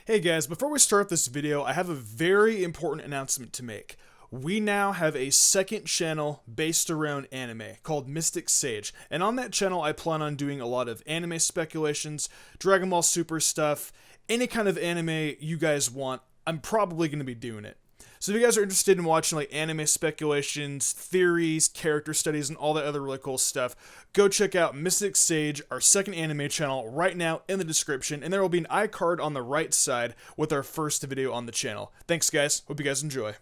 Hey guys, before we start this video, I have a very important announcement to make. We now have a second channel based around anime called Mystic Sage, and on that channel I plan on doing a lot of anime speculations, Dragon Ball Super stuff, any kind of anime you guys want, I'm probably going to be doing it. So if you guys are interested in watching like anime speculations, theories, character studies, and all that other really cool stuff, go check out Mystic Sage, our second anime channel, right now in the description, and there will be an iCard on the right side with our first video on the channel. Thanks guys, hope you guys enjoy.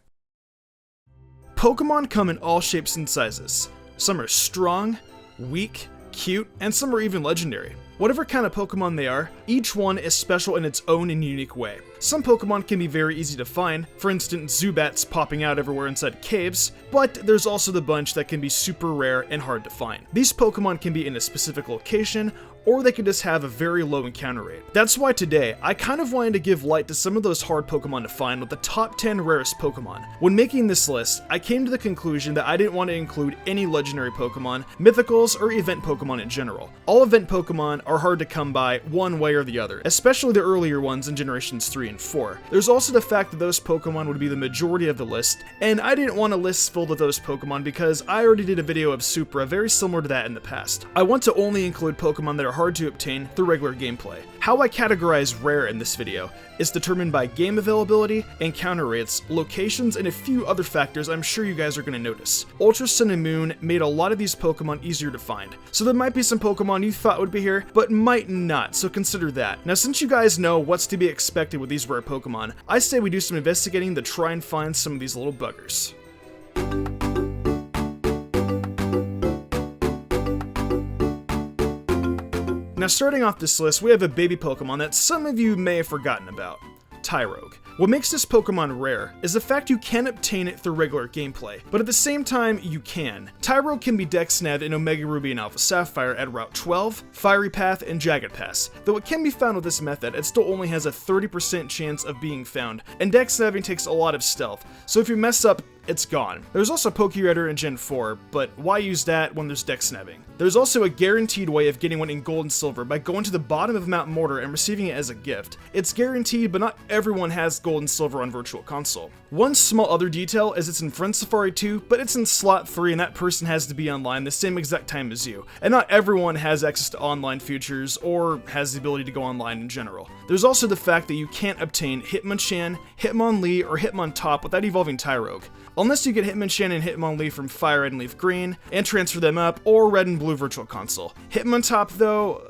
Pokemon come in all shapes and sizes. Some are strong, weak, cute, and some are even legendary. Whatever kind of Pokemon they are, each one is special in its own and unique way. Some Pokemon can be very easy to find, for instance Zubats popping out everywhere inside caves, but there's also the bunch that can be super rare and hard to find. These Pokemon can be in a specific location, or they can just have a very low encounter rate. That's why today, I kind of wanted to give light to some of those hard Pokemon to find with the top 10 rarest Pokemon. When making this list, I came to the conclusion that I didn't want to include any legendary Pokemon, mythicals, or event Pokemon in general. All event Pokemon are hard to come by one way or the other, especially the earlier ones in generations 3 and 4. There's also the fact that those Pokemon would be the majority of the list, and I didn't want a list filled with those Pokemon because I already did a video of Supra very similar to that in the past. I want to only include Pokemon that are hard to obtain through regular gameplay. How I categorize rare in this video is determined by game availability, encounter rates, locations, and a few other factors I'm sure you guys are going to notice. Ultra Sun and Moon made a lot of these Pokemon easier to find, so there might be some Pokemon you thought would be here, but might not, so consider that. Now since you guys know what's to be expected with these rare Pokemon, I say we do some investigating to try and find some of these little buggers. Now starting off this list, we have a baby Pokemon that some of you may have forgotten about, Tyrogue. What makes this Pokemon rare is the fact you can obtain it through regular gameplay, but at the same time, you can. Tyrogue can be dex snagged in Omega Ruby and Alpha Sapphire at Route 12, Fiery Path, and Jagged Pass. Though it can be found with this method, it still only has a 30% chance of being found, and dex snagging takes a lot of stealth, so if you mess up, it's gone. There's also Pokéradar in Gen 4, but why use that when there's dex snabbing? There's also a guaranteed way of getting one in gold and silver by going to the bottom of Mount Mortar and receiving it as a gift. It's guaranteed, but not everyone has gold and silver on Virtual Console. One small other detail is it's in Friend Safari 2, but it's in slot 3 and that person has to be online the same exact time as you. And not everyone has access to online features or has the ability to go online in general. There's also the fact that you can't obtain Hitmonchan, Hitmonlee, or Hitmontop without evolving Tyrogue. Unless you get Hitmonchan and Hitmonlee from Fire Red and Leaf Green, and transfer them up, or Red and Blue Virtual Console. Hitmontop though,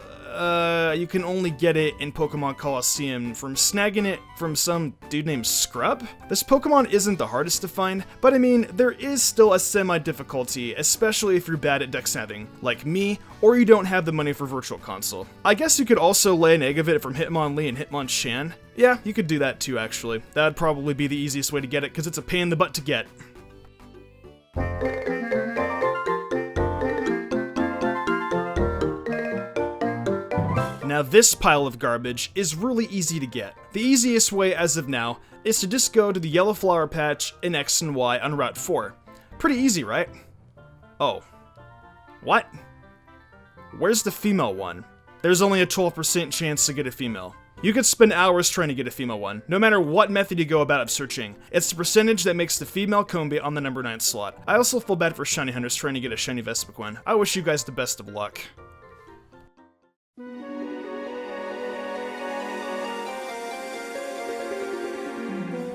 you can only get it in Pokemon Colosseum from snagging it from some dude named Scrub? This Pokemon isn't the hardest to find, but I mean, there is still a semi-difficulty, especially if you're bad at dex snapping, like me, or you don't have the money for Virtual Console. I guess you could also lay an egg of it from Hitmonlee and Hitmonchan. Yeah, you could do that too actually. That'd probably be the easiest way to get it, because it's a pain in the butt to get. Now this pile of garbage is really easy to get. The easiest way as of now is to just go to the yellow flower patch in X and Y on Route 4. Pretty easy, right? Oh. What? Where's the female one? There's only a 12% chance to get a female. You could spend hours trying to get a female one, no matter what method you go about searching. It's the percentage that makes the female Combee on the number 9 slot. I also feel bad for shiny hunters trying to get a shiny Vespiquen. I wish you guys the best of luck.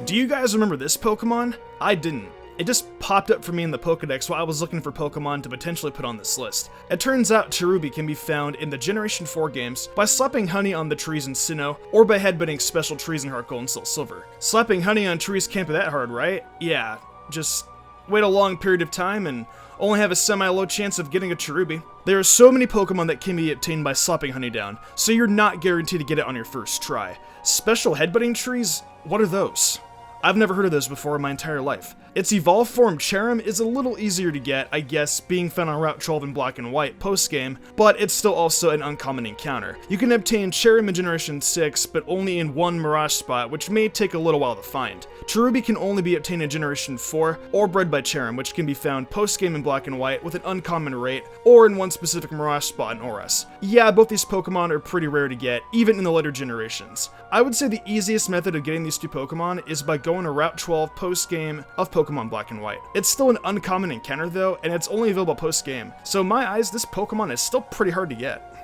Do you guys remember this Pokemon? I didn't. It just popped up for me in the Pokedex while I was looking for Pokemon to potentially put on this list. It turns out Cherubi can be found in the Generation 4 games by slapping honey on the trees in Sinnoh, or by headbutting special trees in Heart Gold and Soul Silver. Slapping honey on trees can't be that hard, right? Yeah, just wait a long period of time and only have a semi-low chance of getting a Cherubi. There are so many Pokemon that can be obtained by slapping honey down, so you're not guaranteed to get it on your first try. Special headbutting trees? What are those? I've never heard of those before in my entire life. Its evolved form, Cherrim, is a little easier to get, I guess, being found on Route 12 in Black and White post-game, but it's still also an uncommon encounter. You can obtain Cherrim in Generation 6, but only in one Mirage spot, which may take a little while to find. Cherubi can only be obtained in Generation 4, or bred by Cherrim, which can be found post-game in Black and White with an uncommon rate, or in one specific Mirage spot in Oras. Yeah, both these Pokemon are pretty rare to get, even in the later generations. I would say the easiest method of getting these two Pokemon is by going to Route 12 post-game of Pokemon Black and White. It's still an uncommon encounter though, and it's only available post-game. So in my eyes, this Pokemon is still pretty hard to get.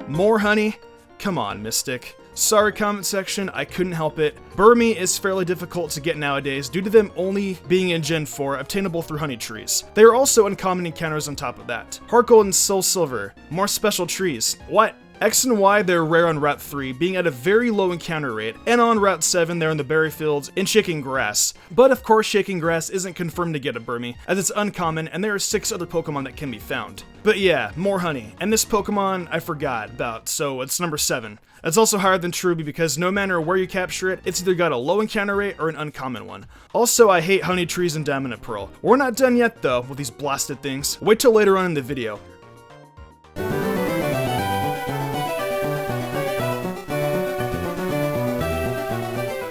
More honey? Come on, Mystic. Sorry, comment section, I couldn't help it. Burmy is fairly difficult to get nowadays due to them only being in Gen 4, obtainable through honey trees. They are also uncommon encounters on top of that. Heart Gold and Soul Silver, more special trees. What? X and Y, they're rare on Route 3, being at a very low encounter rate, and on Route 7, they're in the berry fields in Shaking Grass. But of course, Shaking Grass isn't confirmed to get a Burmy, as it's uncommon, and there are 6 other Pokemon that can be found. But yeah, more honey. And this Pokemon, I forgot about, so it's number 7. It's also higher than Cherubi because no matter where you capture it, it's either got a low encounter rate or an uncommon one. Also, I hate honey trees and Diamond and Pearl. We're not done yet though, with these blasted things. Wait till later on in the video.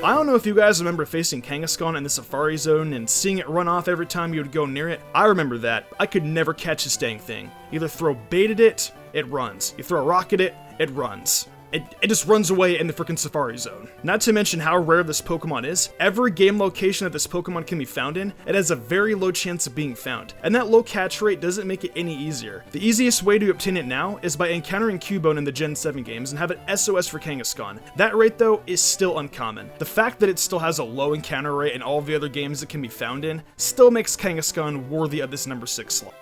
I don't know if you guys remember facing Kangaskhan in the Safari Zone and seeing it run off every time you would go near it. I remember that. I could never catch this dang thing. Either throw bait at it, it runs. You throw a rock at it, it runs. It just runs away in the freaking Safari Zone. Not to mention how rare this Pokemon is. Every game location that this Pokemon can be found in, it has a very low chance of being found. And that low catch rate doesn't make it any easier. The easiest way to obtain it now is by encountering Cubone in the Gen 7 games and have it SOS for Kangaskhan. That rate though is still uncommon. The fact that it still has a low encounter rate in all of the other games it can be found in still makes Kangaskhan worthy of this number 6 slot.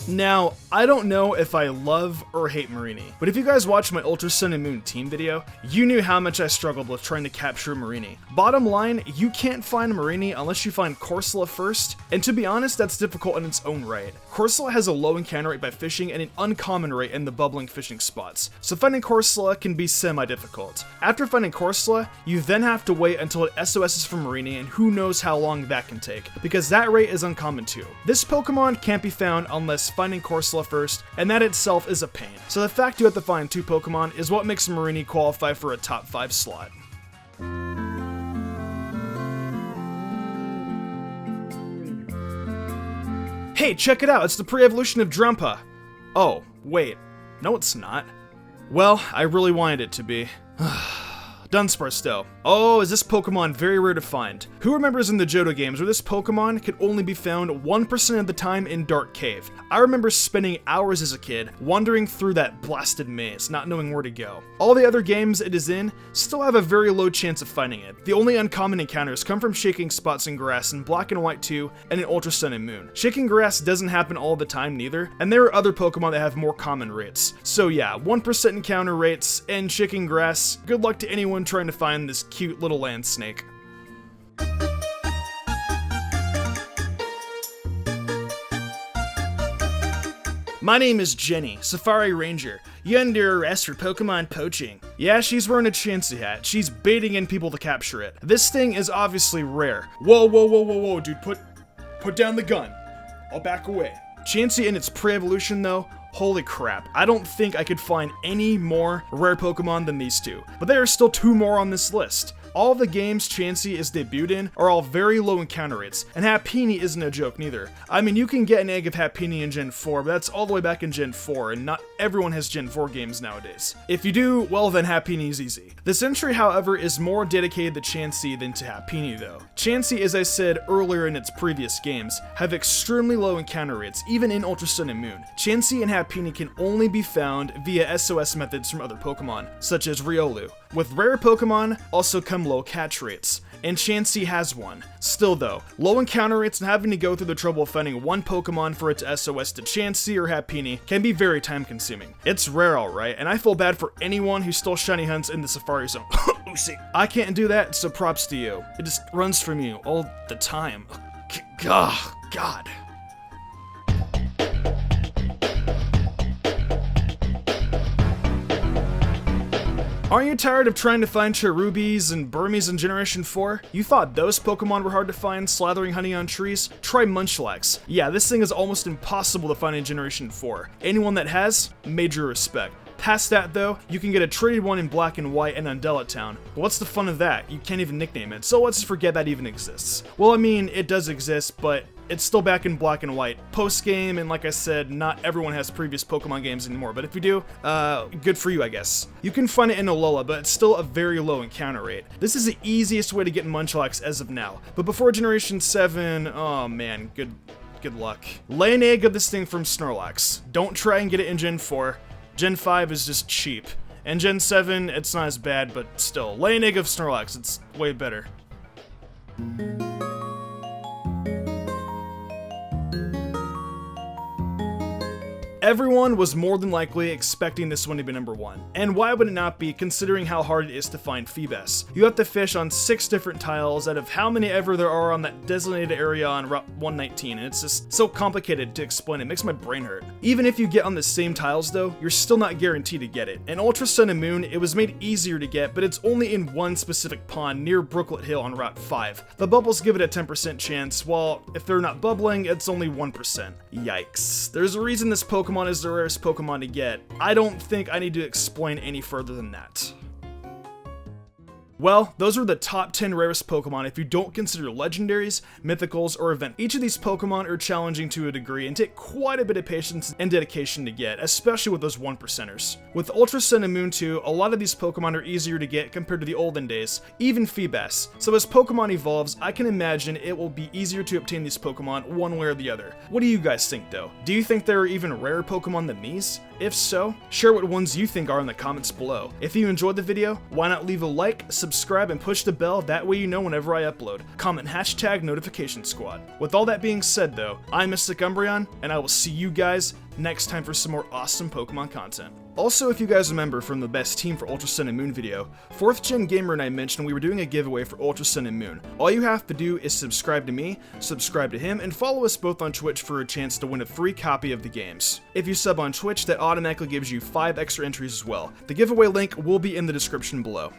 Now, I don't know if I love or hate Marini, but if you guys watched my Ultra Sun and Moon team video, you knew how much I struggled with trying to capture Marini. Bottom line, you can't find Marini unless you find Corsola first, and to be honest, that's difficult in its own right. Corsola has a low encounter rate by fishing and an uncommon rate in the bubbling fishing spots, so finding Corsola can be semi-difficult. After finding Corsola, you then have to wait until it SOS's for Marini, and who knows how long that can take, because that rate is uncommon too. This Pokemon can't be found unless finding Corsola first, and that itself is a pain. So the fact you have to find 2 Pokemon is what makes Marini qualify for a top 5 slot. Hey, check it out, it's the pre-evolution of Drumpa. Oh, wait. No, it's not. Well, I really wanted it to be. Dunsparce. Oh, is this Pokemon very rare to find? Who remembers in the Johto games where this Pokemon could only be found 1% of the time in Dark Cave? I remember spending hours as a kid wandering through that blasted maze, not knowing where to go. All the other games it is in still have a very low chance of finding it. The only uncommon encounters come from Shaking Spots in Grass in Black and White 2 and in Ultra Sun and Moon. Shaking Grass doesn't happen all the time neither, and there are other Pokemon that have more common rates. So yeah, 1% encounter rates, and Shaking Grass, good luck to anyone trying to find this cute little land snake. My name is Jenny, Safari Ranger. You under arrest for Pokemon poaching. Yeah, she's wearing a Chansey hat. She's baiting in people to capture it. This thing is obviously rare. Whoa, dude, put down the gun. I'll back away. Chansey in its pre-evolution though, holy crap, I don't think I could find any more rare Pokemon than these 2. But there are still 2 more on this list. All the games Chansey is debuted in are all very low encounter rates, and Happiny isn't a joke neither. I mean, you can get an egg of Happiny in Gen 4, but that's all the way back in Gen 4, and not everyone has Gen 4 games nowadays. If you do, well then Happiny's easy. This entry, however, is more dedicated to Chansey than to Happiny though. Chansey, as I said earlier in its previous games, have extremely low encounter rates, even in Ultra Sun and Moon. Chansey and Happiny can only be found via SOS methods from other Pokemon, such as Riolu. With rare Pokemon also come low catch rates, and Chansey has one. Still though, low encounter rates and having to go through the trouble of finding one Pokemon for it to SOS to Chansey or Happiny can be very time consuming. It's rare alright, and I feel bad for anyone who still shiny hunts in the Safari Zone. Oopsie. I can't do that, so props to you. It just runs from you all the time. Ugh, God. Aren't you tired of trying to find Cherubies and Burmies in Generation 4? You thought those Pokemon were hard to find, slathering honey on trees? Try Munchlax. Yeah, this thing is almost impossible to find in Generation 4. Anyone that has, major respect. Past that though, you can get a traded one in Black and White and Undella Town. But what's the fun of that? You can't even nickname it, so let's forget that even exists. Well, I mean, it does exist, but it's still back in Black and White. Post-game, and like I said, not everyone has previous Pokemon games anymore, but if you do, good for you, I guess. You can find it in Alola, but it's still a very low encounter rate. This is the easiest way to get Munchlax as of now. But before Generation 7, oh man, good luck. Lay an egg of this thing from Snorlax. Don't try and get it in Gen 4. Gen 5 is just cheap. And Gen 7, it's not as bad, but still. Lay an egg of Snorlax, it's way better. Everyone was more than likely expecting this one to be number 1. And why would it not be, considering how hard it is to find Feebas? You have to fish on 6 different tiles out of how many ever there are on that designated area on Route 119, and it's just so complicated to explain, it makes my brain hurt. Even if you get on the same tiles though, you're still not guaranteed to get it. In Ultra Sun and Moon, it was made easier to get, but it's only in one specific pond near Brooklet Hill on Route 5. The bubbles give it a 10% chance, while if they're not bubbling, it's only 1%. Yikes. There's a reason this Pokemon is the rarest Pokemon to get. I don't think I need to explain any further than that. Well, those are the top 10 rarest Pokemon if you don't consider legendaries, mythicals, or event. Each of these Pokemon are challenging to a degree and take quite a bit of patience and dedication to get, especially with those 1%ers. With Ultra Sun and Moon 2, a lot of these Pokemon are easier to get compared to the olden days, even Feebas. So as Pokemon evolves, I can imagine it will be easier to obtain these Pokemon one way or the other. What do you guys think though? Do you think there are even rarer Pokemon than these? If so, share what ones you think are in the comments below. If you enjoyed the video, why not leave a like, subscribe, and push the bell, that way you know whenever I upload. Comment hashtag notification squad. With all that being said though, I'm Mystic Umbreon, and I will see you guys next time for some more awesome Pokemon content. Also, if you guys remember from the best team for Ultra Sun and Moon video, 4th Gen Gamer and I mentioned we were doing a giveaway for Ultra Sun and Moon. All you have to do is subscribe to me, subscribe to him, and follow us both on Twitch for a chance to win a free copy of the games. If you sub on Twitch, that automatically gives you 5 extra entries as well. The giveaway link will be in the description below.